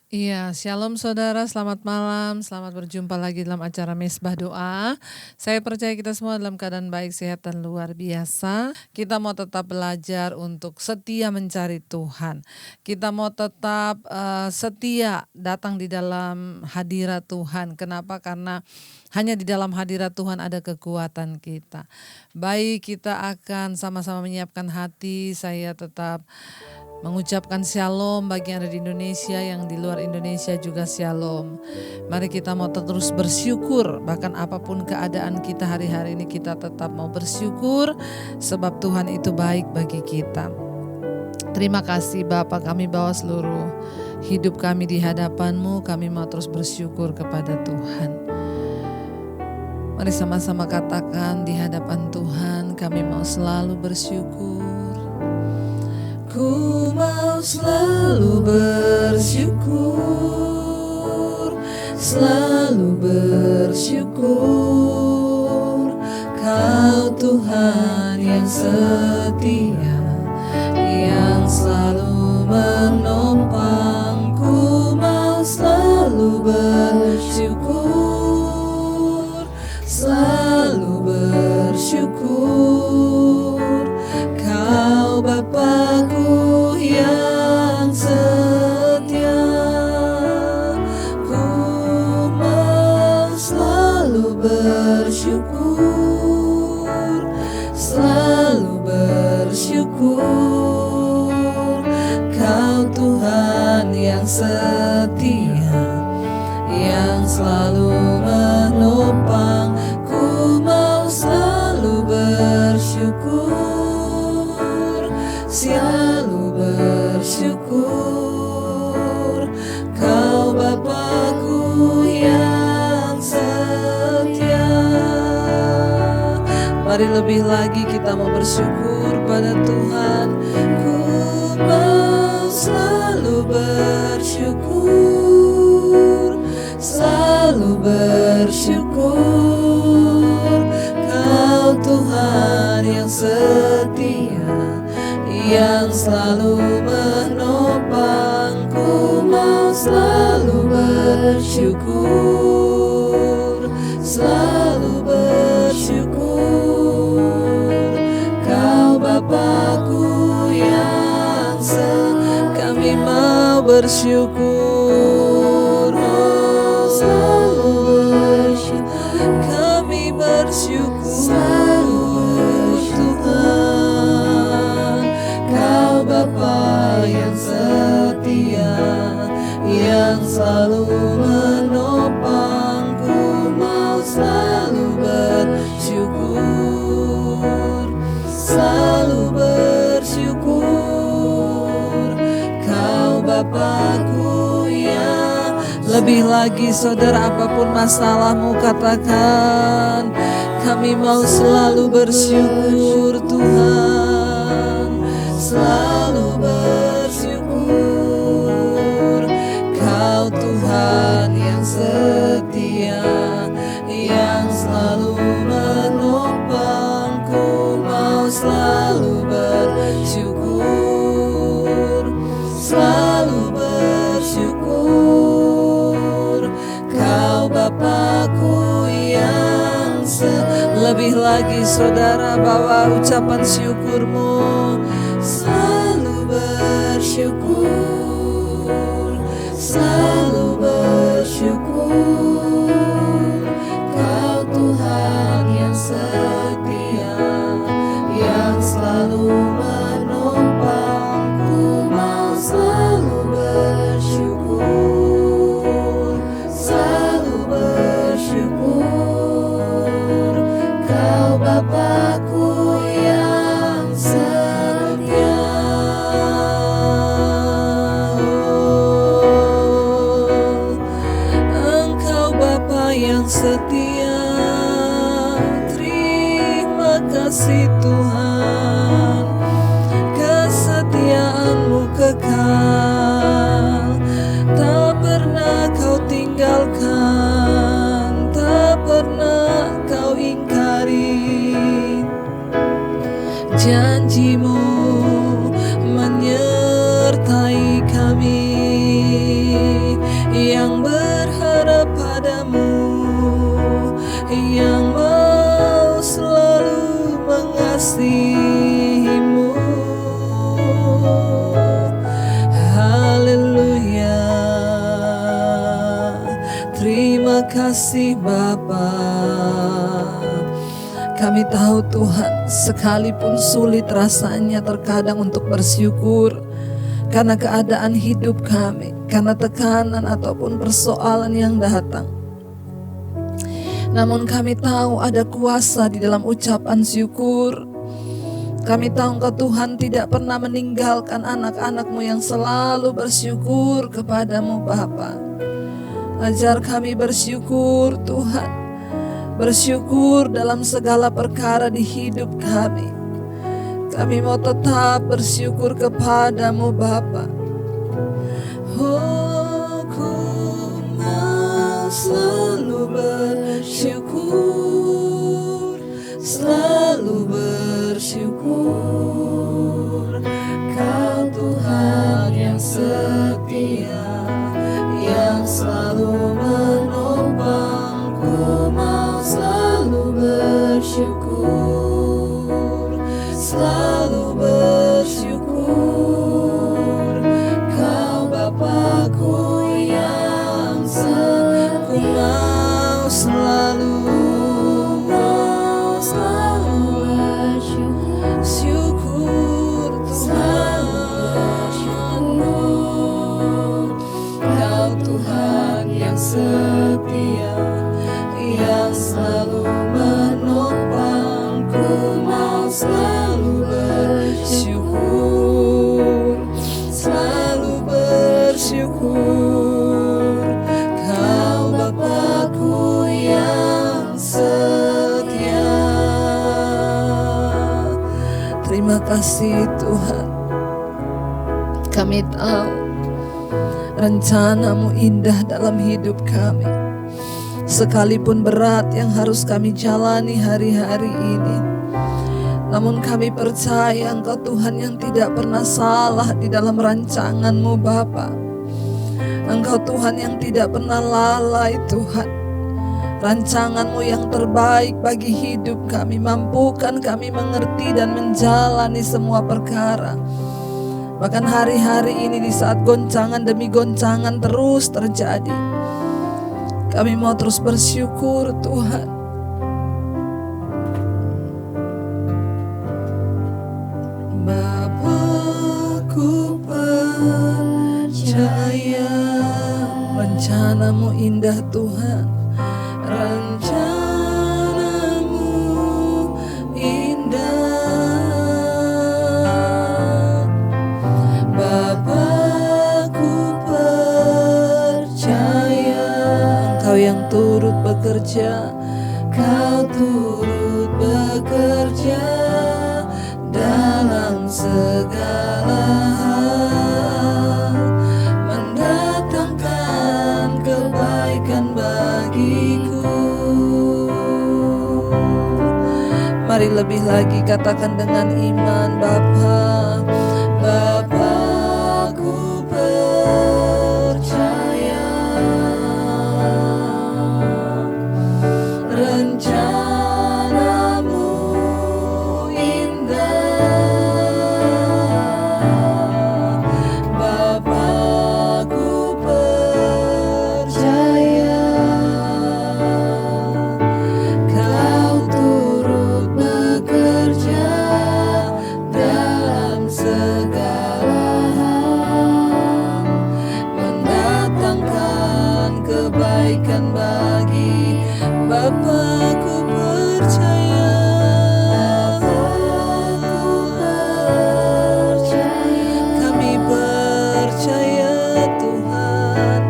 Iya, shalom saudara, selamat malam, selamat berjumpa lagi dalam acara Mesbah Doa. Saya percaya kita semua dalam keadaan baik, sehat, dan luar biasa. Kita mau tetap belajar untuk setia mencari Tuhan. Kita mau tetap setia datang di dalam hadirat Tuhan. Kenapa? Karena hanya di dalam hadirat Tuhan ada kekuatan kita. Baik, kita akan sama-sama menyiapkan hati. Saya tetap mengucapkan shalom bagi yang ada di Indonesia, yang di luar Indonesia juga shalom. Mari kita mau terus bersyukur, bahkan apapun keadaan kita hari-hari ini kita tetap mau bersyukur, sebab Tuhan itu baik bagi kita. Terima kasih Bapa, kami bawa seluruh hidup kami di hadapan-Mu, kami mau terus bersyukur kepada Tuhan. Mari sama-sama katakan di hadapan Tuhan, kami mau selalu bersyukur. Ku mau selalu bersyukur, selalu bersyukur. Kau Tuhan yang setia, yang selalu menopang. Ku mau selalu bersyukur, selalu bersyukur. Kau Bapa-Ku yang setia, ku mau selalu bersyukur, selalu bersyukur. Kau Tuhan yang setia, yang selalu menopang. Ku mau selalu bersyukur, selalu bersyukur. Kau Bapa-Ku yang setia. Mari lebih lagi kita mau bersyukur pada Tuhan. Ku mau selalu bersyukur, selalu bersyukur. Kau Tuhan yang setia, yang selalu menopang. Ku mau selalu bersyukur, selalu bersyukur. Kau Bapa-Ku yang kami mau bersyukur, oh, selalu bersyukur. Kami bersyukur Tuhan, Kau Bapa yang setia, yang selalu menopang. Ku mau selalu bersyukur, selalu bersyukur. Kau Bapa-Ku yang lebih lagi saudara, apapun masalahmu katakan, kami mau selalu bersyukur Tuhan, selalu bersyukur. Kau Tuhan yang setia, yang selalu menopang. Ku mau selalu bersyukur, selalu bersyukur. Kau Bapa-Ku yang lebih lagi saudara, bawa ucapan syukurmu. Selalu bersyukur, selalu bersyukur. Kau Tuhan yang setia, yang selalu menopang. Ku mau selalu bersyukur, selalu bersyukur. Kau Bapa-Ku yang setia. kasih Bapa. Kami tahu Tuhan, sekalipun sulit rasanya terkadang untuk bersyukur karena keadaan hidup kami, karena tekanan ataupun persoalan yang datang. Namun kami tahu ada kuasa di dalam ucapan syukur. Kami tahu Engkau Tuhan tidak pernah meninggalkan anak-anak-Mu yang selalu bersyukur kepadamu Bapa. Ajar kami bersyukur Tuhan, bersyukur dalam segala perkara di hidup kami. Kami mau tetap bersyukur kepadamu Bapa. Oh, ku mau selalu bersyukur, selalu bersyukur. Kau Tuhan yang setia, yang selalu menopangku. Mau selalu bersyukur, selalu bersyukur. Kau Bapakku yang setia, ku mau selalu bersyukur, Kau Tuhan yang setia, yang selalu menopangku. Mau selalu bersyukur, selalu bersyukur. Kau Bapakku yang setia. Terima kasih Tuhan. Kami tahu rencana-Mu indah dalam hidup kami. Sekalipun berat yang harus kami jalani hari-hari ini, namun kami percaya Engkau Tuhan yang tidak pernah salah di dalam rancangan-Mu Bapa. Engkau Tuhan yang tidak pernah lalai Tuhan. Rancangan-Mu yang terbaik bagi hidup kami, mampukan kami mengerti dan menjalani semua perkara. Bahkan hari-hari ini di saat goncangan demi goncangan terus terjadi, kami mau terus bersyukur Tuhan. Bapakku percaya, rencana-Mu indah Tuhan. Rencana-Mu indah. Bapakku percaya, Engkau yang turut bekerja, Kau turut bekerja dalam segala hal, mendatangkan kebaikan bagiku. Mari lebih lagi katakan dengan iman, Bapa. Bapakku percaya, rencana-Mu indah. Bapakku percaya, Kau turut bekerja dalam segala hal, mendatangkan kebaikan bagi Bapakku percaya. Kami percaya Tuhan,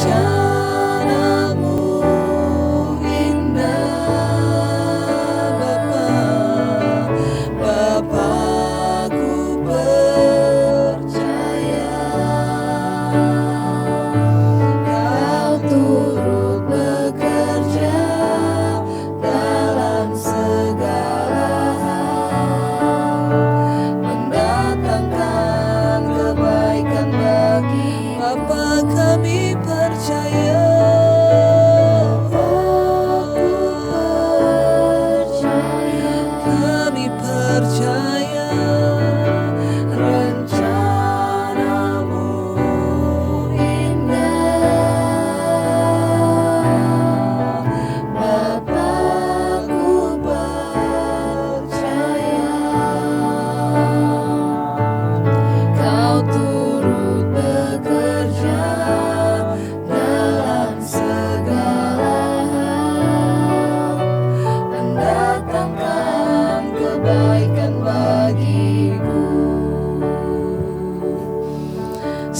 rencana-Mu indah Bapa. Bapakku percaya, Kau turut bekerja dalam segala hal, mendatangkan kebaikan bagi Bapa. Kami percaya, kami percaya, rencana-Mu indah.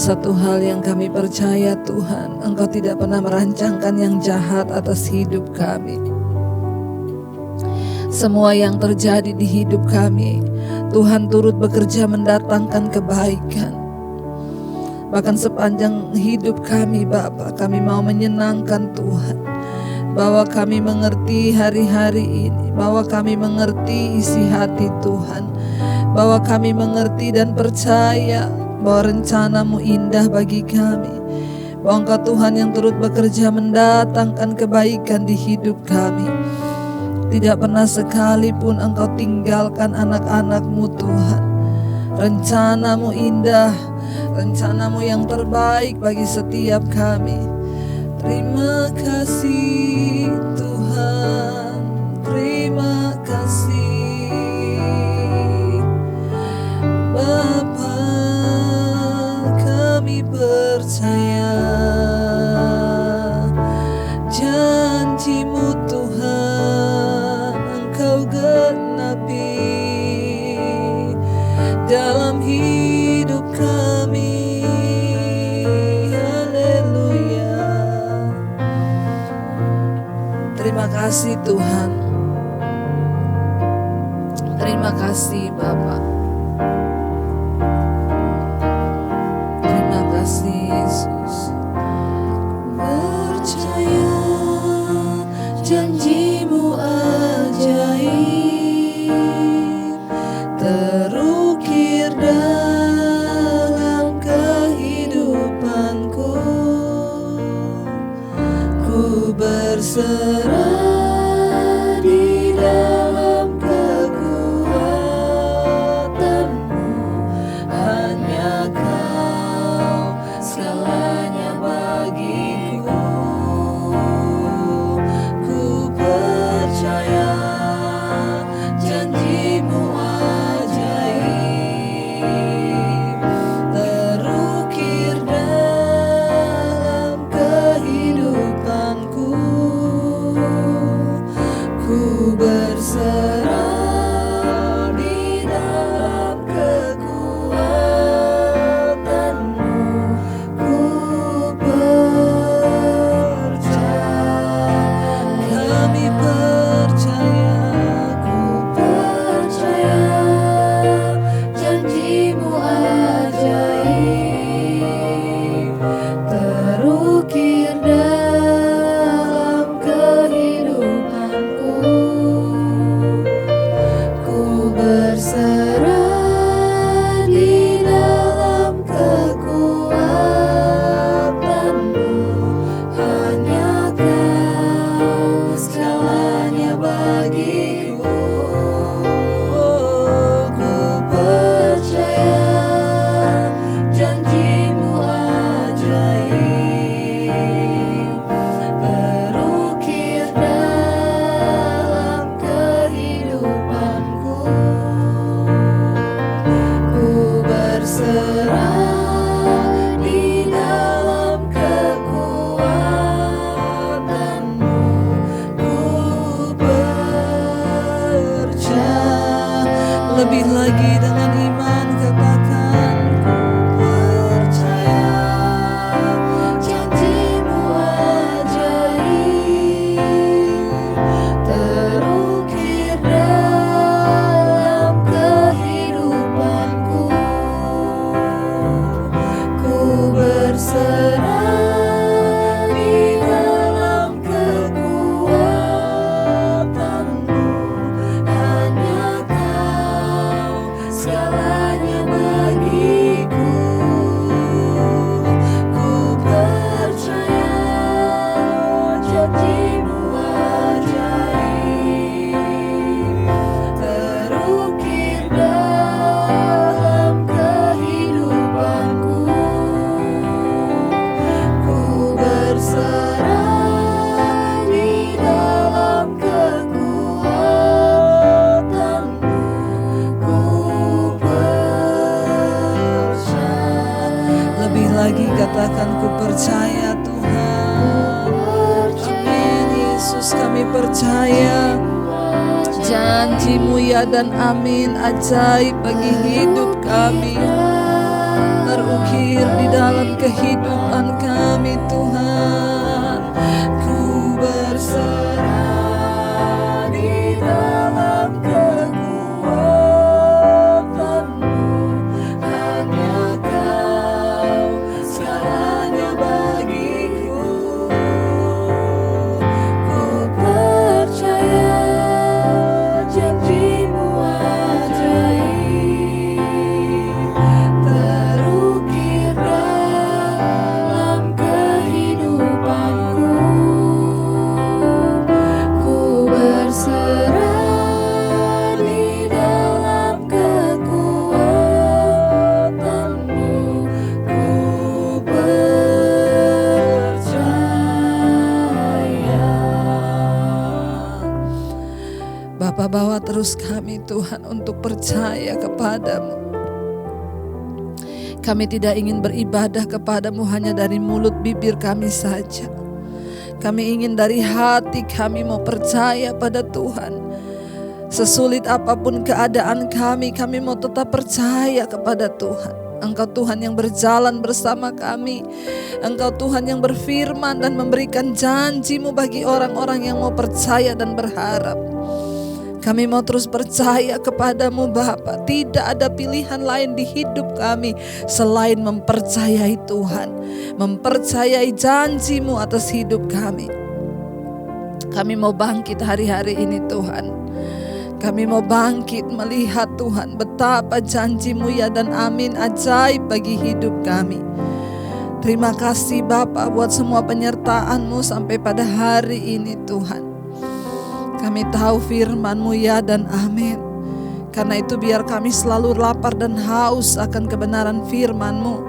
Satu hal yang kami percaya Tuhan, Engkau tidak pernah merancangkan yang jahat atas hidup kami. Semua yang terjadi di hidup kami, Tuhan turut bekerja mendatangkan kebaikan. Bahkan sepanjang hidup kami Bapa, kami mau menyenangkan Tuhan, bahwa kami mengerti hari-hari ini, bahwa kami mengerti isi hati Tuhan, bahwa kami mengerti dan percaya bahwa rencana-Mu indah bagi kami, bahwa Engkau Tuhan yang turut bekerja mendatangkan kebaikan di hidup kami. Tidak pernah sekalipun Engkau tinggalkan anak-anak-Mu Tuhan. Rencana-Mu indah, rencana-Mu yang terbaik bagi setiap kami. Terima kasih Tuhan, terima kasih Bapa, kami percaya janji-Mu Tuhan Engkau genapi dalam hidup kami. Haleluya. Terima kasih Tuhan. Terima kasih Bapa. Terima kasih Yesus. Percaya janji-Mu ajaib terukir dalam kehidupanku. Ku berserah di dalam kekuatan-Mu. Hanya Kau segalanya bagiku. Ku percaya janji-Mu ajaib terukir dalam kehidupanku. Ku berserah di dalam kekuatan-Mu. Ku percaya, kami percaya, ku percaya janji-Mu ajaib terukir dalam kehidupanku. Ku berserah di dalam kekuatan-Mu. Hanya Kau segalanya bagiku. Ku percaya janji-Mu ajaib terukir dalam kehidupanku. Ku berserah di dalam kekuatan-Mu. Ku percaya. Lebih lagi dengan iman katakan, ku percaya janji-Mu ajaib terukir dalam kehidupanku. Ku berserah di dalam kekuatan-Mu. Hanya Kau segalanya bagiku. Ku percaya janji-Mu ajaib terukir dalam kehidupanku. Ku berserah di dalam kekuatan-Mu. Ku percaya. Lebih lagi katakan, ku percaya Tuhan. Amin Yesus, kami percaya janji-Mu ya dan amin ajaib bagi hidup kami terukir hadir di dalam kehidupan kami Tuhan. Ku berserah di dalam kekuatan-Mu, hanya Kau segalanya bagiku. Ku percaya janji-Mu ajaib terukir dalam kehidupanku. Ku berserah di dalam kekuatan-Mu. Ku percaya. Bapa, bawa terus kami Tuhan untuk percaya kepadamu. Kami tidak ingin beribadah kepadamu hanya dari mulut bibir kami saja. Kami ingin dari hati kami mau percaya pada Tuhan. Sesulit apapun keadaan kami mau tetap percaya kepada Tuhan. Engkau Tuhan yang berjalan bersama kami. Engkau Tuhan yang berfirman dan memberikan janji-Mu bagi orang-orang yang mau percaya dan berharap. Kami mau terus percaya kepadamu Bapa. Tidak ada pilihan lain di hidup kami selain mempercayai Tuhan, mempercayai janji-Mu atas hidup kami. Kami mau bangkit hari-hari ini Tuhan. Kami mau bangkit melihat Tuhan betapa janji-Mu ya dan amin ajaib bagi hidup kami. Terima kasih Bapa buat semua penyertaan-Mu sampai pada hari ini Tuhan. Kami tahu firman-Mu ya dan amin. Karena itu biar kami selalu lapar dan haus akan kebenaran firman-Mu.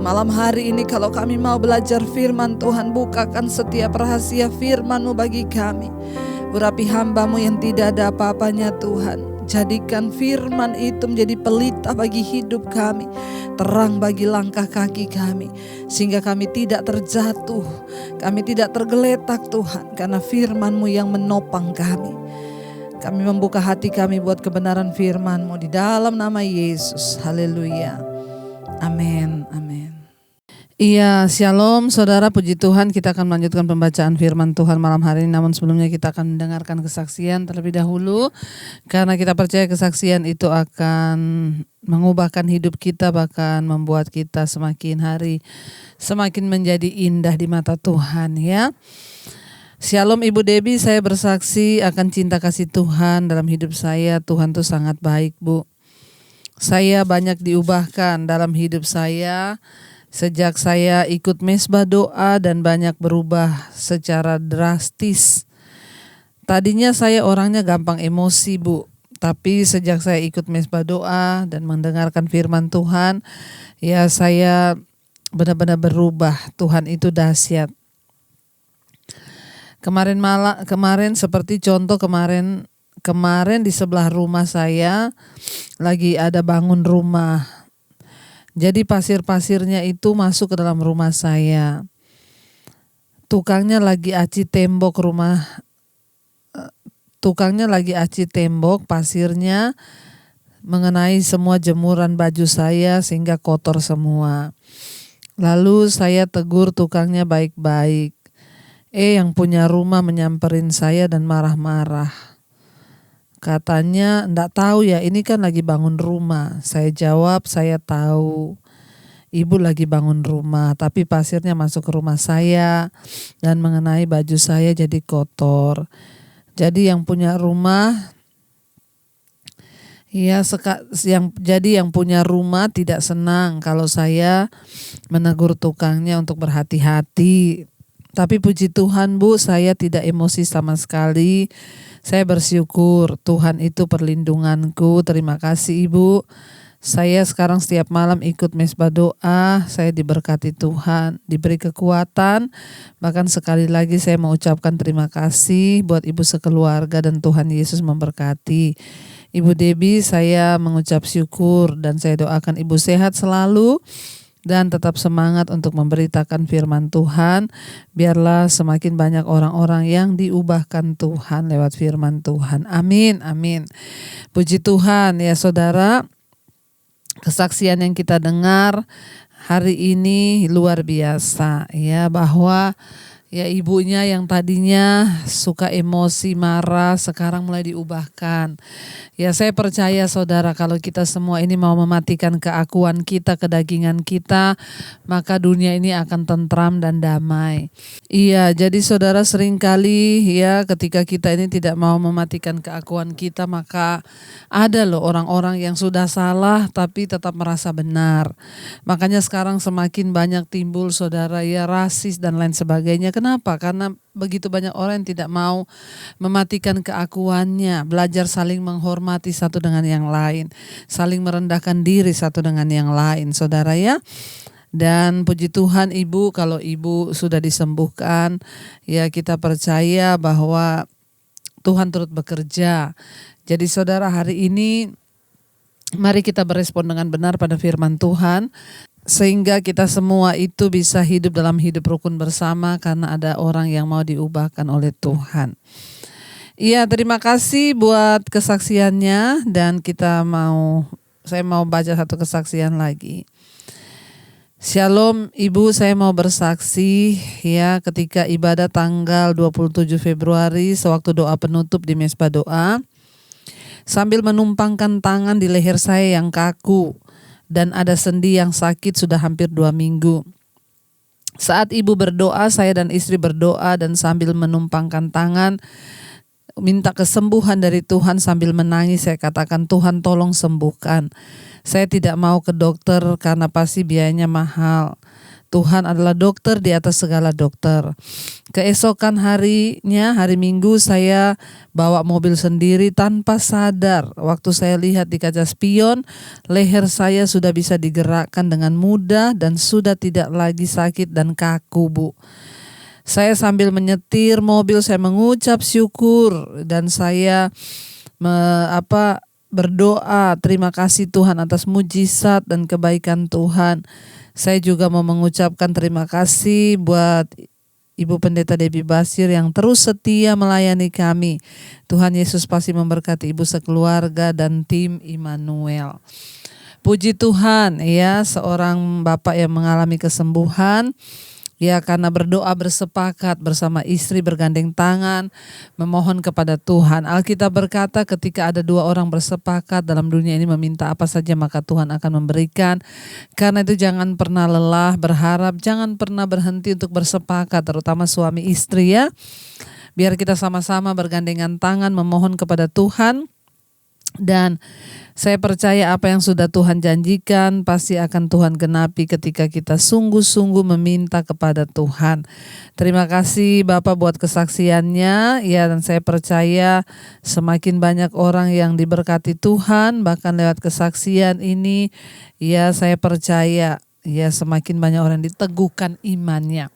Malam hari ini kalau kami mau belajar firman Tuhan, bukakan setiap rahasia firman-Mu bagi kami. Urapi hamba-Mu yang tidak ada apa-apanya Tuhan. Jadikan firman itu menjadi pelita bagi hidup kami, terang bagi langkah kaki kami, sehingga kami tidak terjatuh, kami tidak tergeletak Tuhan, karena firman-Mu yang menopang kami. Kami membuka hati kami buat kebenaran firman-Mu di dalam nama Yesus. Haleluya. Amin. Amin. Iya, shalom saudara, puji Tuhan. Kita akan melanjutkan pembacaan firman Tuhan malam hari ini. Namun sebelumnya kita akan mendengarkan kesaksian terlebih dahulu. Karena kita percaya kesaksian itu akan mengubahkan hidup kita, bahkan membuat kita semakin hari semakin menjadi indah di mata Tuhan ya. Shalom Ibu Debbie, saya bersaksi akan cinta kasih Tuhan dalam hidup saya. Tuhan tuh sangat baik Bu. Saya banyak diubahkan dalam hidup saya sejak saya ikut mesbah doa dan banyak berubah secara drastis. Tadinya saya orangnya gampang emosi Bu, tapi sejak saya ikut mesbah doa dan mendengarkan firman Tuhan, ya saya benar-benar berubah. Tuhan itu dahsyat. Kemarin seperti contoh kemarin di sebelah rumah saya lagi ada bangun rumah. Jadi pasir-pasirnya itu masuk ke dalam rumah saya. Tukangnya lagi aci tembok pasirnya mengenai semua jemuran baju saya sehingga kotor semua. Lalu saya tegur tukangnya baik-baik. Yang punya rumah menyamperin saya dan marah-marah. Katanya enggak tahu ya, ini kan lagi bangun rumah. Saya jawab, saya tahu. Ibu lagi bangun rumah, tapi pasirnya masuk ke rumah saya dan mengenai baju saya jadi kotor. Jadi yang punya rumah yang punya rumah tidak senang kalau saya menegur tukangnya untuk berhati-hati. Tapi puji Tuhan Bu, saya tidak emosi sama sekali. Saya bersyukur Tuhan itu perlindunganku. Terima kasih Ibu. Saya sekarang setiap malam ikut mesbah doa. Saya diberkati Tuhan, diberi kekuatan. Bahkan sekali lagi saya mau ucapkan terima kasih buat Ibu sekeluarga dan Tuhan Yesus memberkati. Ibu Debbie, saya mengucap syukur dan saya doakan Ibu sehat selalu. Dan tetap semangat untuk memberitakan firman Tuhan. Biarlah semakin banyak orang-orang yang diubahkan Tuhan lewat firman Tuhan. Amin, amin. Puji Tuhan ya saudara. kesaksian yang kita dengar hari ini luar biasa ya, bahwa ya ibunya yang tadinya suka emosi, marah, sekarang mulai diubahkan. Ya saya percaya saudara, kalau kita semua ini mau mematikan keakuan kita, kedagingan kita, maka dunia ini akan tentram dan damai. Iya, jadi saudara, seringkali ya ketika kita ini tidak mau mematikan keakuan kita, maka ada loh orang-orang yang sudah salah tapi tetap merasa benar. Makanya sekarang semakin banyak timbul saudara ya rasis dan lain sebagainya. Kenapa? Karena begitu banyak orang yang tidak mau mematikan keakuannya, belajar saling menghormati satu dengan yang lain, saling merendahkan diri satu dengan yang lain, saudara ya. Dan puji Tuhan ibu, kalau ibu sudah disembuhkan, ya kita percaya bahwa Tuhan turut bekerja. Jadi saudara, hari ini mari kita berespon dengan benar pada firman Tuhan, sehingga kita semua itu bisa hidup dalam hidup rukun bersama karena ada orang yang mau diubahkan oleh Tuhan. Iya, terima kasih buat kesaksiannya, dan saya mau baca satu kesaksian lagi. Shalom Ibu, saya mau bersaksi ya, ketika ibadah tanggal 27 Februari sewaktu doa penutup di mesbah doa, sambil menumpangkan tangan di leher saya yang kaku dan ada sendi yang sakit sudah hampir 2 minggu. Saat ibu berdoa, saya dan istri berdoa dan sambil menumpangkan tangan minta kesembuhan dari Tuhan sambil menangis. Saya katakan, Tuhan tolong sembuhkan. Saya tidak mau ke dokter karena pasti biayanya mahal. Tuhan adalah dokter di atas segala dokter. Keesokan harinya, hari Minggu, saya bawa mobil sendiri tanpa sadar. Waktu saya lihat di kaca spion, leher saya sudah bisa digerakkan dengan mudah dan sudah tidak lagi sakit dan kaku, Bu. Saya sambil menyetir mobil, saya mengucap syukur dan saya berdoa, terima kasih Tuhan atas mujizat dan kebaikan Tuhan. Saya juga mau mengucapkan terima kasih buat Ibu Pendeta Debbie Basir yang terus setia melayani kami. Tuhan Yesus pasti memberkati Ibu sekeluarga dan tim Immanuel. Puji Tuhan ya, seorang bapak yang mengalami kesembuhan. Ya, karena berdoa bersepakat bersama istri, bergandeng tangan, memohon kepada Tuhan. Alkitab berkata ketika ada 2 orang bersepakat dalam dunia ini meminta apa saja, maka Tuhan akan memberikan. Karena itu jangan pernah lelah berharap, jangan pernah berhenti untuk bersepakat, terutama suami istri ya. Biar kita sama-sama bergandengan tangan memohon kepada Tuhan. Dan saya percaya apa yang sudah Tuhan janjikan pasti akan Tuhan genapi ketika kita sungguh-sungguh meminta kepada Tuhan. Terima kasih Bapak buat kesaksiannya ya, dan saya percaya semakin banyak orang yang diberkati Tuhan bahkan lewat kesaksian ini ya, saya percaya ya semakin banyak orang diteguhkan imannya.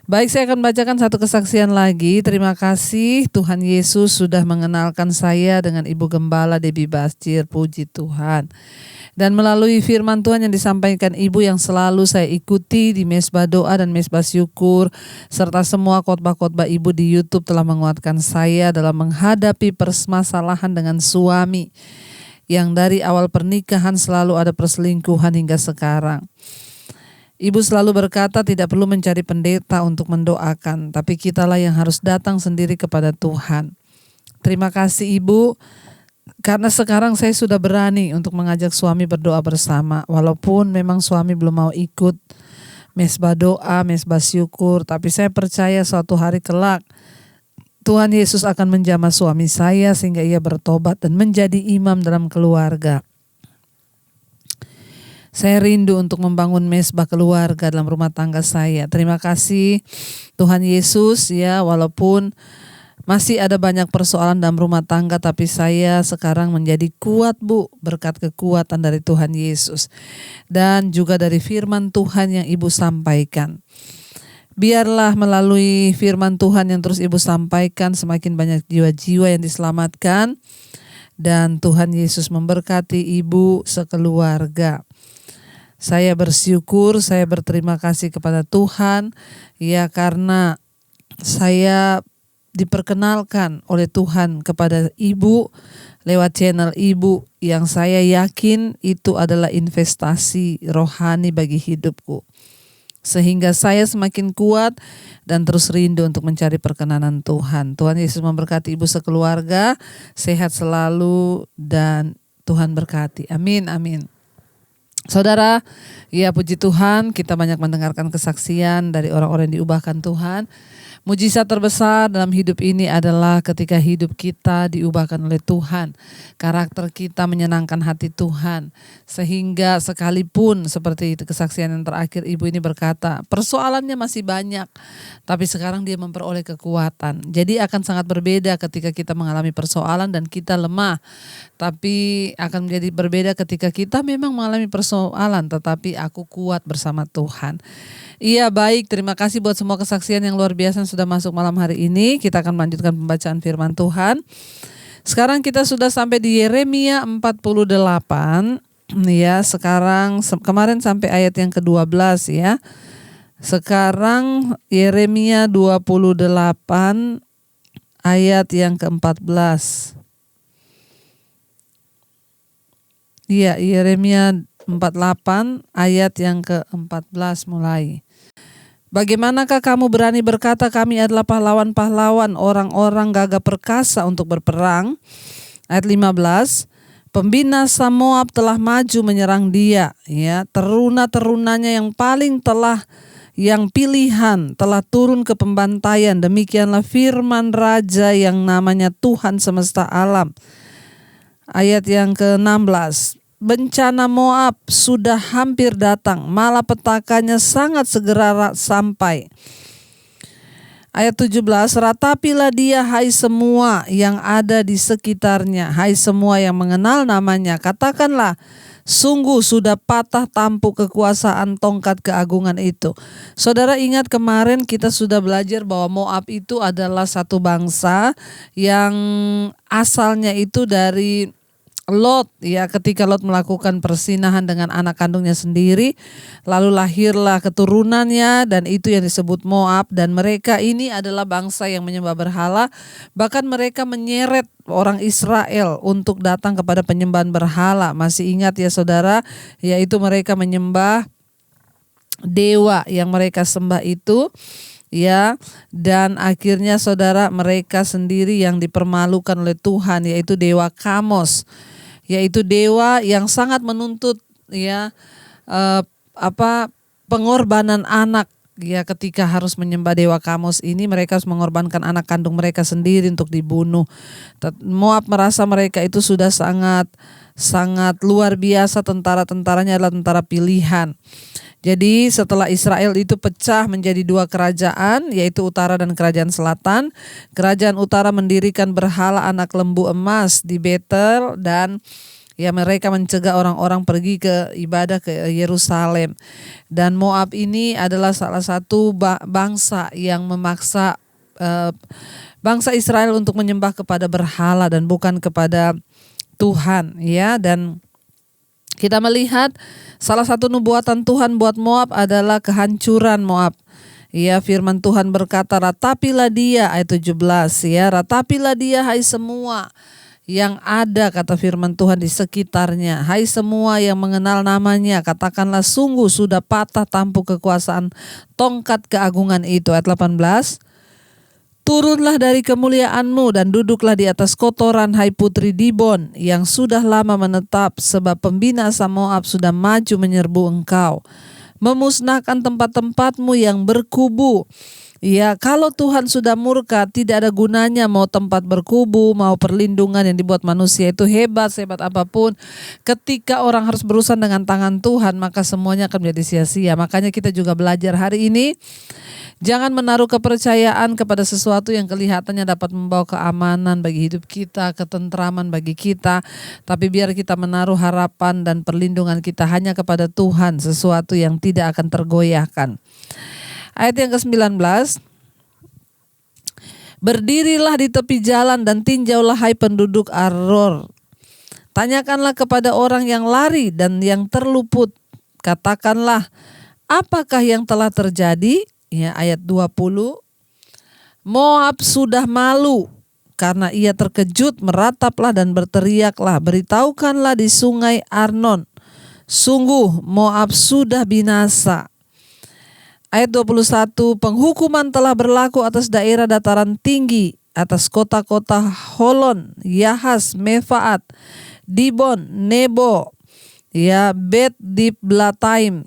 Baik, saya akan bacakan satu kesaksian lagi. Terima kasih Tuhan Yesus sudah mengenalkan saya dengan Ibu Gembala Debbie Basir, puji Tuhan. Dan melalui firman Tuhan yang disampaikan Ibu yang selalu saya ikuti di mesbah doa dan mesbah syukur, serta semua khotbah-khotbah Ibu di YouTube telah menguatkan saya dalam menghadapi permasalahan dengan suami yang dari awal pernikahan selalu ada perselingkuhan hingga sekarang. Ibu selalu berkata tidak perlu mencari pendeta untuk mendoakan, tapi kitalah yang harus datang sendiri kepada Tuhan. Terima kasih Ibu, karena sekarang saya sudah berani untuk mengajak suami berdoa bersama. Walaupun memang suami belum mau ikut mesbah doa, mesbah syukur, tapi saya percaya suatu hari kelak Tuhan Yesus akan menjamah suami saya sehingga ia bertobat dan menjadi imam dalam keluarga. Saya rindu untuk membangun mesbah keluarga dalam rumah tangga saya. Terima kasih Tuhan Yesus ya, walaupun masih ada banyak persoalan dalam rumah tangga, tapi saya sekarang menjadi kuat Bu, berkat kekuatan dari Tuhan Yesus. Dan juga dari firman Tuhan yang Ibu sampaikan. Biarlah melalui firman Tuhan yang terus Ibu sampaikan semakin banyak jiwa-jiwa yang diselamatkan. Dan Tuhan Yesus memberkati Ibu sekeluarga. Saya bersyukur, saya berterima kasih kepada Tuhan ya, karena saya diperkenalkan oleh Tuhan kepada ibu lewat channel ibu yang saya yakin itu adalah investasi rohani bagi hidupku. Sehingga saya semakin kuat dan terus rindu untuk mencari perkenanan Tuhan. Tuhan Yesus memberkati ibu sekeluarga, sehat selalu dan Tuhan berkati. Amin, amin. Saudara, ya puji Tuhan, kita banyak mendengarkan kesaksian dari orang-orang yang diubahkan Tuhan. Mujizat terbesar dalam hidup ini adalah ketika hidup kita diubahkan oleh Tuhan. Karakter kita menyenangkan hati Tuhan. Sehingga sekalipun seperti itu kesaksian yang terakhir ibu ini berkata, persoalannya masih banyak, tapi sekarang dia memperoleh kekuatan. Jadi akan sangat berbeda ketika kita mengalami persoalan dan kita lemah. Tapi akan menjadi berbeda ketika kita memang mengalami persoalan, tetapi aku kuat bersama Tuhan. Iya, baik, terima kasih buat semua kesaksian yang luar biasa yang sudah masuk malam hari ini. Kita akan melanjutkan pembacaan firman Tuhan. Sekarang kita sudah sampai di Yeremia 48. Ya, sekarang kemarin sampai ayat yang ke-12 ya. Sekarang Yeremia 28 ayat yang ke-14. Iya, Yeremia 48 ayat yang ke-14 mulai. Bagaimanakah kamu berani berkata kami adalah pahlawan-pahlawan, orang-orang gagah perkasa untuk berperang? Ayat 15. Pembinasa Moab telah maju menyerang dia, ya. Teruna-terunanya yang pilihan telah turun ke pembantaian. Demikianlah firman Raja yang namanya Tuhan semesta alam. Ayat yang ke-16. Bencana Moab sudah hampir datang, malapetakannya sangat segera sampai. Ayat 17, ratapilah dia hai semua yang ada di sekitarnya, hai semua yang mengenal namanya. Katakanlah, sungguh sudah patah tampuk kekuasaan tongkat keagungan itu. Saudara ingat kemarin kita sudah belajar bahwa Moab itu adalah satu bangsa yang asalnya itu dari Lot, ya, ketika Lot melakukan persinahan dengan anak kandungnya sendiri, lalu lahirlah keturunannya dan itu yang disebut Moab, dan mereka ini adalah bangsa yang menyembah berhala, bahkan mereka menyeret orang Israel untuk datang kepada penyembahan berhala. Masih ingat ya saudara, yaitu mereka menyembah dewa yang mereka sembah itu. Ya, dan akhirnya saudara mereka sendiri yang dipermalukan oleh Tuhan, yaitu dewa Kamos, yaitu dewa yang sangat menuntut ya pengorbanan anak. Ya, ketika harus menyembah dewa Kamos ini mereka harus mengorbankan anak kandung mereka sendiri untuk dibunuh. Moab merasa mereka itu sudah sangat luar biasa, tentara-tentaranya adalah tentara pilihan. Jadi setelah Israel itu pecah menjadi dua kerajaan, yaitu utara dan kerajaan selatan. Kerajaan utara mendirikan berhala anak lembu emas di Betel, dan ya mereka mencegah orang-orang pergi ke ibadah ke Yerusalem. Dan Moab ini adalah salah satu bangsa yang memaksa bangsa Israel untuk menyembah kepada berhala dan bukan kepada Tuhan, ya. Dan kita melihat salah satu nubuatan Tuhan buat Moab adalah kehancuran Moab. Ya, firman Tuhan berkata, ratapilah dia, ayat 17 ya, ratapilah dia hai semua yang ada, kata firman Tuhan, di sekitarnya, hai semua yang mengenal namanya, katakanlah sungguh sudah patah tampuk kekuasaan tongkat keagungan itu. Ayat 18. Turunlah dari kemuliaanmu dan duduklah di atas kotoran, hai putri Dibon yang sudah lama menetap, sebab pembinasa Moab sudah maju menyerbu engkau, memusnahkan tempat-tempatmu yang berkubu. Ya, kalau Tuhan sudah murka, tidak ada gunanya mau tempat berkubu, mau perlindungan yang dibuat manusia itu hebat apapun. Ketika orang harus berurusan dengan tangan Tuhan, maka semuanya akan menjadi sia-sia. Makanya kita juga belajar hari ini, jangan menaruh kepercayaan kepada sesuatu yang kelihatannya dapat membawa keamanan bagi hidup kita, ketentraman bagi kita. Tapi biar kita menaruh harapan dan perlindungan kita hanya kepada Tuhan, sesuatu yang tidak akan tergoyahkan. Ayat yang ke-19. Berdirilah di tepi jalan dan tinjaulah hai penduduk Aror. Tanyakanlah kepada orang yang lari dan yang terluput. Katakanlah, apakah yang telah terjadi? Ya, ayat 20. Moab sudah malu karena ia terkejut, merataplah dan berteriaklah, beritahukanlah di sungai Arnon, sungguh Moab sudah binasa. Ayat 21, penghukuman telah berlaku atas daerah dataran tinggi, atas kota-kota Holon, Yahas, Mefaat, Dibon, Nebo, Bet Diblataim,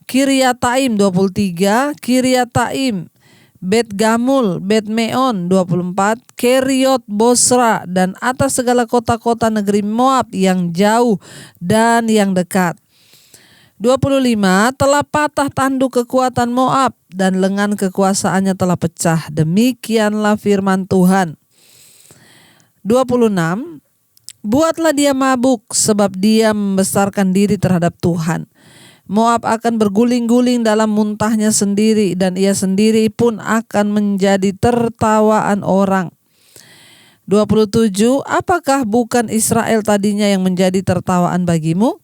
Kiryataim 23, Kiryataim, Bet Gamul, Bet Meon 24, Keriot Bosra, dan atas segala kota-kota negeri Moab yang jauh dan yang dekat. 25, telah patah tanduk kekuatan Moab dan lengan kekuasaannya telah pecah. Demikianlah firman Tuhan. 26, buatlah dia mabuk sebab dia membesarkan diri terhadap Tuhan. Moab akan berguling-guling dalam muntahnya sendiri dan ia sendiri pun akan menjadi tertawaan orang. 27, apakah bukan Israel tadinya yang menjadi tertawaan bagimu?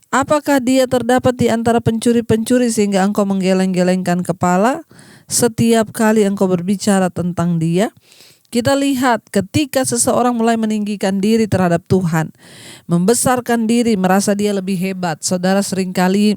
Apakah dia terdapat di antara pencuri-pencuri sehingga engkau menggeleng-gelengkan kepala setiap kali engkau berbicara tentang dia? Kita lihat ketika seseorang mulai meninggikan diri terhadap Tuhan, membesarkan diri, merasa dia lebih hebat. Saudara, seringkali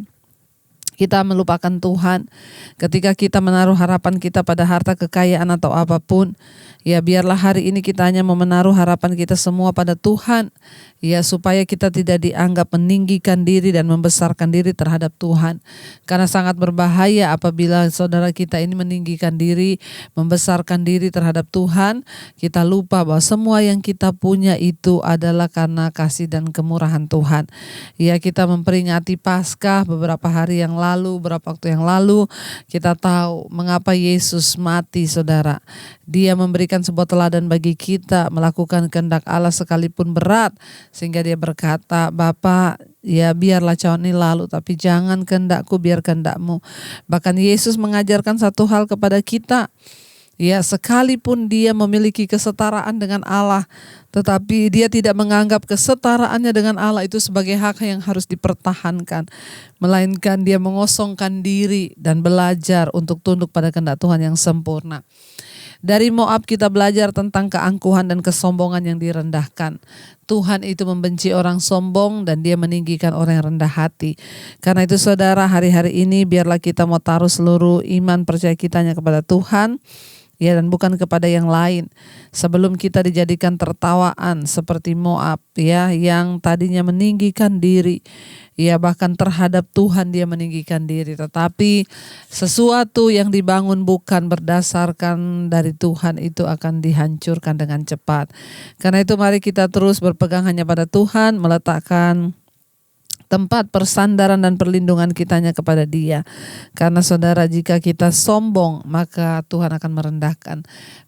kita melupakan Tuhan ketika kita menaruh harapan kita pada harta kekayaan atau apapun. Ya, biarlah hari ini kita hanya mau menaruh harapan kita semua pada Tuhan. Ya, supaya kita tidak dianggap meninggikan diri dan membesarkan diri terhadap Tuhan. Karena sangat berbahaya apabila saudara kita ini meninggikan diri, membesarkan diri terhadap Tuhan. Kita lupa bahwa semua yang kita punya itu adalah karena kasih dan kemurahan Tuhan. Ya, kita memperingati Paskah beberapa hari yang lalu, beberapa waktu yang lalu. Kita tahu mengapa Yesus mati, saudara. Dia memberikan sebuah teladan bagi kita melakukan kehendak Allah sekalipun berat, sehingga dia berkata, Bapa, ya biarlah cawan ini lalu, tapi jangan kehendakku, biar kehendakmu. Bahkan Yesus mengajarkan satu hal kepada kita, ya sekalipun dia memiliki kesetaraan dengan Allah, tetapi dia tidak menganggap kesetaraannya dengan Allah itu sebagai hak yang harus dipertahankan, melainkan dia mengosongkan diri dan belajar untuk tunduk pada kehendak Tuhan yang sempurna. Dari Moab kita belajar tentang keangkuhan dan kesombongan yang direndahkan. Tuhan itu membenci orang sombong dan dia meninggikan orang yang rendah hati. Karena itu saudara, hari-hari ini biarlah kita mau taruh seluruh iman percaya kitanya kepada Tuhan, ya, dan bukan kepada yang lain. Sebelum kita dijadikan tertawaan seperti Moab, ya, yang tadinya meninggikan diri, ya, bahkan terhadap Tuhan dia meninggikan diri. Tetapi sesuatu yang dibangun bukan berdasarkan dari Tuhan itu akan dihancurkan dengan cepat. Karena itu mari kita terus berpegang hanya pada Tuhan, meletakkan tempat persandaran dan perlindungan kitanya kepada Dia. Karena saudara, jika kita sombong, maka Tuhan akan merendahkan.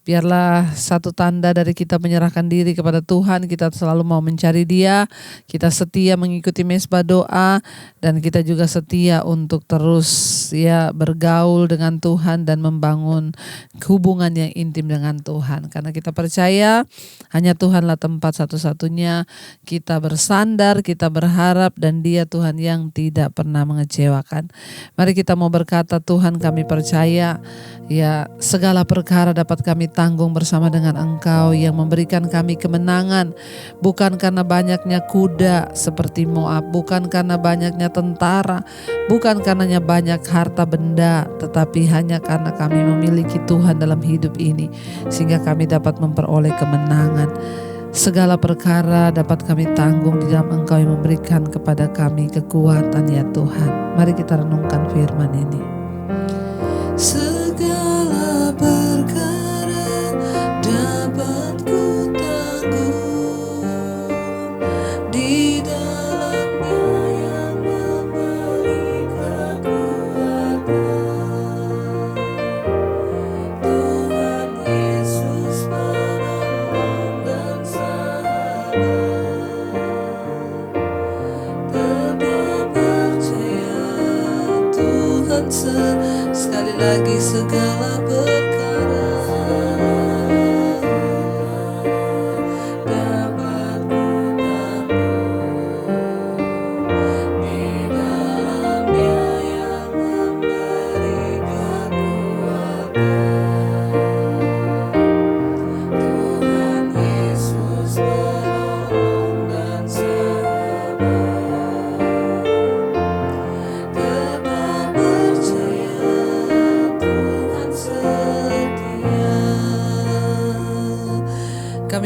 Biarlah satu tanda dari kita menyerahkan diri kepada Tuhan, kita selalu mau mencari Dia, kita setia mengikuti mesbah doa, dan kita juga setia untuk terus ya bergaul dengan Tuhan dan membangun hubungan yang intim dengan Tuhan. Karena kita percaya hanya Tuhanlah tempat satu-satunya kita bersandar, kita berharap, dan Dia Tuhan yang tidak pernah mengecewakan. Mari kita mau berkata, Tuhan kami percaya ya segala perkara dapat kami tanggung bersama dengan Engkau yang memberikan kami kemenangan, bukan karena banyaknya kuda seperti Moab, bukan karena banyaknya tentara, bukan karenanya banyak harta benda, tetapi hanya karena kami memiliki Tuhan dalam hidup ini sehingga kami dapat memperoleh kemenangan. Segala perkara dapat kami tanggung di dalam Engkau yang memberikan kepada kami kekuatan ya Tuhan. Mari kita renungkan firman ini. Segala perkara dapat ku tanggung di dalam-Nya yang memberi kekuatan. Tuhan Yesus penolong dan sahabat. Tetap percaya Tuhan sekali lagi segala perkara dapat ku tanggung di dalam-Nya yang memberi kekuatan.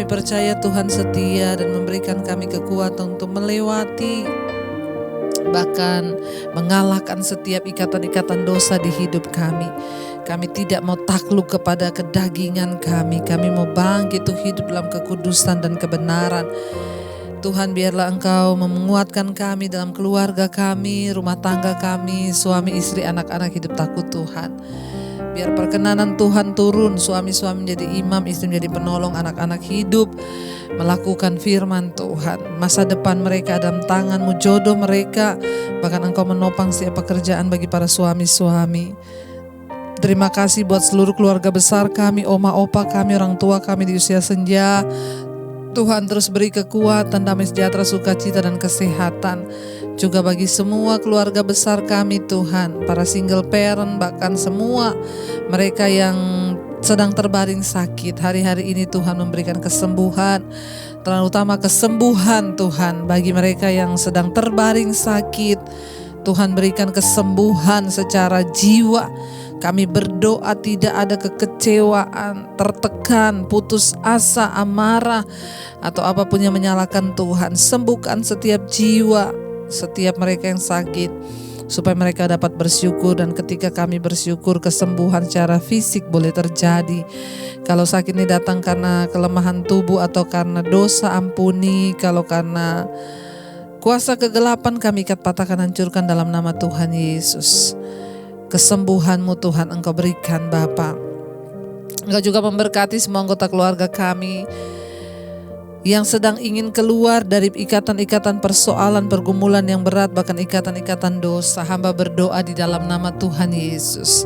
percaya Tuhan setia dan memberikan kami kekuatan untuk melewati, bahkan mengalahkan setiap ikatan-ikatan dosa di hidup kami. Kami tidak mau takluk kepada kedagingan kami. Kami mau bangkit untuk hidup dalam kekudusan dan kebenaran. Tuhan, biarlah Engkau menguatkan kami dalam keluarga kami, rumah tangga kami, suami, istri, anak-anak hidup takut Tuhan. Biar perkenanan Tuhan turun, suami-suami menjadi imam, istri menjadi penolong, anak-anak hidup melakukan firman Tuhan. Masa depan mereka dalam tangan-Mu, jodoh mereka, bahkan Engkau menopang setiap pekerjaan bagi para suami-suami. Terima kasih buat seluruh keluarga besar kami, oma, opa kami, orang tua kami di usia senja. Tuhan terus beri kekuatan, damai sejahtera, sukacita dan kesehatan. Juga bagi semua keluarga besar kami Tuhan, para single parent, bahkan semua mereka yang sedang terbaring sakit. Hari-hari ini Tuhan memberikan kesembuhan, terutama kesembuhan Tuhan bagi mereka yang sedang terbaring sakit. Tuhan berikan kesembuhan secara jiwa. Kami berdoa tidak ada kekecewaan, tertekan, putus asa, amarah, atau apapun yang menyalahkan Tuhan. Sembuhkan setiap jiwa, setiap mereka yang sakit, supaya mereka dapat bersyukur. Dan ketika kami bersyukur, kesembuhan secara fisik boleh terjadi. Kalau sakit ini datang karena kelemahan tubuh atau karena dosa, ampuni. Kalau karena kuasa kegelapan, kami ikat, patahkan, hancurkan dalam nama Tuhan Yesus. Kesembuhan-Mu Tuhan Engkau berikan Bapa. Engkau juga memberkati semua anggota keluarga kami yang sedang ingin keluar dari ikatan-ikatan persoalan, pergumulan yang berat, bahkan ikatan-ikatan dosa. Hamba berdoa di dalam nama Tuhan Yesus.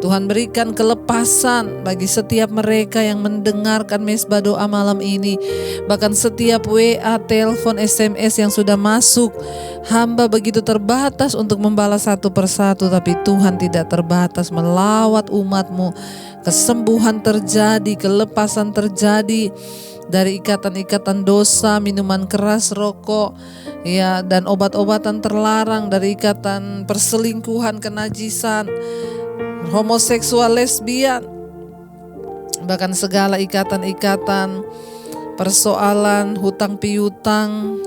Tuhan berikan kelepasan bagi setiap mereka yang mendengarkan mesbah doa malam ini. Bahkan setiap WA, telepon, SMS yang sudah masuk, hamba begitu terbatas untuk membalas satu persatu. Tapi Tuhan tidak terbatas melawat umat-Mu. Kesembuhan terjadi, kelepasan terjadi dari ikatan-ikatan dosa, minuman keras, rokok, ya, dan obat-obatan terlarang, dari ikatan perselingkuhan, kenajisan, homoseksual, lesbian, bahkan segala ikatan-ikatan persoalan hutang piutang,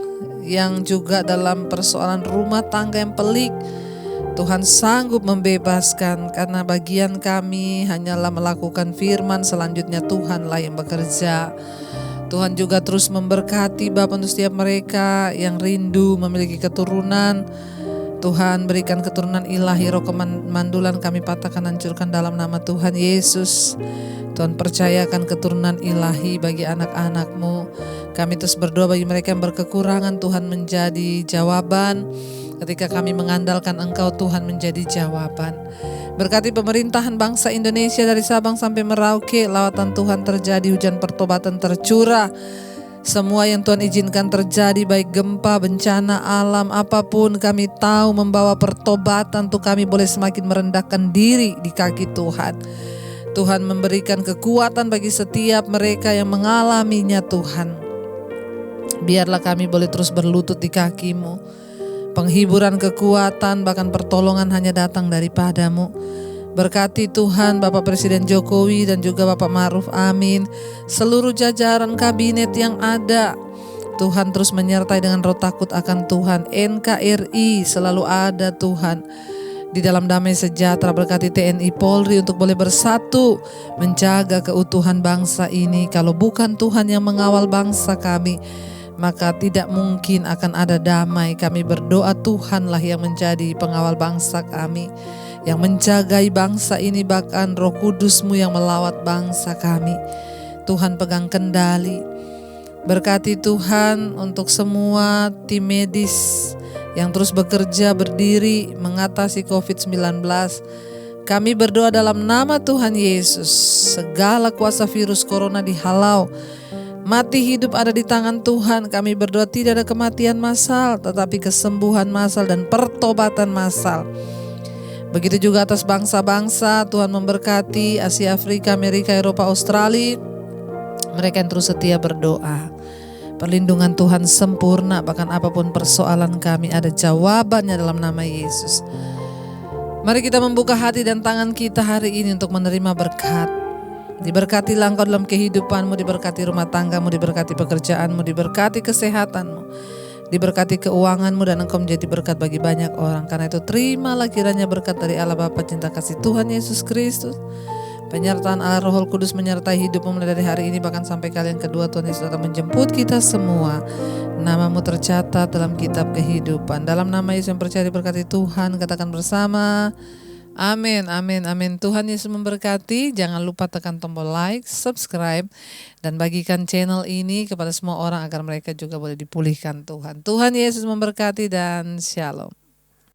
yang juga dalam persoalan rumah tangga yang pelik. Tuhan sanggup membebaskan, karena bagian kami hanyalah melakukan firman, selanjutnya Tuhanlah yang bekerja. Tuhan juga terus memberkati Bapa untuk setiap mereka yang rindu memiliki keturunan. Tuhan berikan keturunan ilahi, roh kemandulan kami patahkan, hancurkan dalam nama Tuhan Yesus. Tuhan percayakan keturunan ilahi bagi anak-anak-Mu. Kami terus berdoa bagi mereka yang berkekurangan, Tuhan menjadi jawaban. Ketika kami mengandalkan Engkau, Tuhan menjadi jawaban. Berkati pemerintahan bangsa Indonesia dari Sabang sampai Merauke, lawatan Tuhan terjadi, hujan pertobatan tercurah. Semua yang Tuhan izinkan terjadi, baik gempa, bencana alam, apapun, kami tahu membawa pertobatan untuk kami boleh semakin merendahkan diri di kaki Tuhan. Tuhan memberikan kekuatan bagi setiap mereka yang mengalaminya Tuhan. Biarlah kami boleh terus berlutut di kaki-Mu. Penghiburan, kekuatan, bahkan pertolongan hanya datang daripada-Mu. Berkati Tuhan Bapak Presiden Jokowi dan juga Bapak Ma'ruf Amin, seluruh jajaran kabinet yang ada. Tuhan terus menyertai dengan roh takut akan Tuhan. NKRI selalu ada Tuhan di dalam damai sejahtera. Berkati TNI Polri untuk boleh bersatu menjaga keutuhan bangsa ini. Kalau bukan Tuhan yang mengawal bangsa kami, maka tidak mungkin akan ada damai. Kami berdoa Tuhanlah yang menjadi pengawal bangsa kami, yang menjagai bangsa ini, bahkan Roh Kudus-Mu yang melawat bangsa kami. Tuhan pegang kendali. Berkati Tuhan untuk semua tim medis yang terus bekerja berdiri mengatasi COVID-19. Kami berdoa dalam nama Tuhan Yesus, segala kuasa virus corona dihalau. Mati hidup ada di tangan Tuhan. Kami berdoa tidak ada kematian massal, tetapi kesembuhan massal dan pertobatan massal. Begitu juga atas bangsa-bangsa, Tuhan memberkati Asia, Afrika, Amerika, Eropa, Australia. Mereka yang terus setia berdoa. Perlindungan Tuhan sempurna, bahkan apapun persoalan kami ada jawabannya dalam nama Yesus. Mari kita membuka hati dan tangan kita hari ini untuk menerima berkat. Diberkatilah engkau dalam kehidupanmu, diberkati rumah tanggamu, diberkati pekerjaanmu, diberkati kesehatanmu, diberkati keuanganmu, dan engkau menjadi berkat bagi banyak orang. Karena itu terimalah kiranya berkat dari Allah Bapa, cinta kasih Tuhan Yesus Kristus, penyertaan Allah Roh Kudus menyertai hidupmu mulai dari hari ini bahkan sampai kali yang kedua Tuhan Yesus datang menjemput kita semua. Namamu tercatat dalam kitab kehidupan. Dalam nama Yesus yang percaya diberkati Tuhan, katakan bersama, amin, amin, amin. Tuhan Yesus memberkati. Jangan lupa tekan tombol like, subscribe, dan bagikan channel ini kepada semua orang agar mereka juga boleh dipulihkan Tuhan. Tuhan Yesus memberkati dan shalom.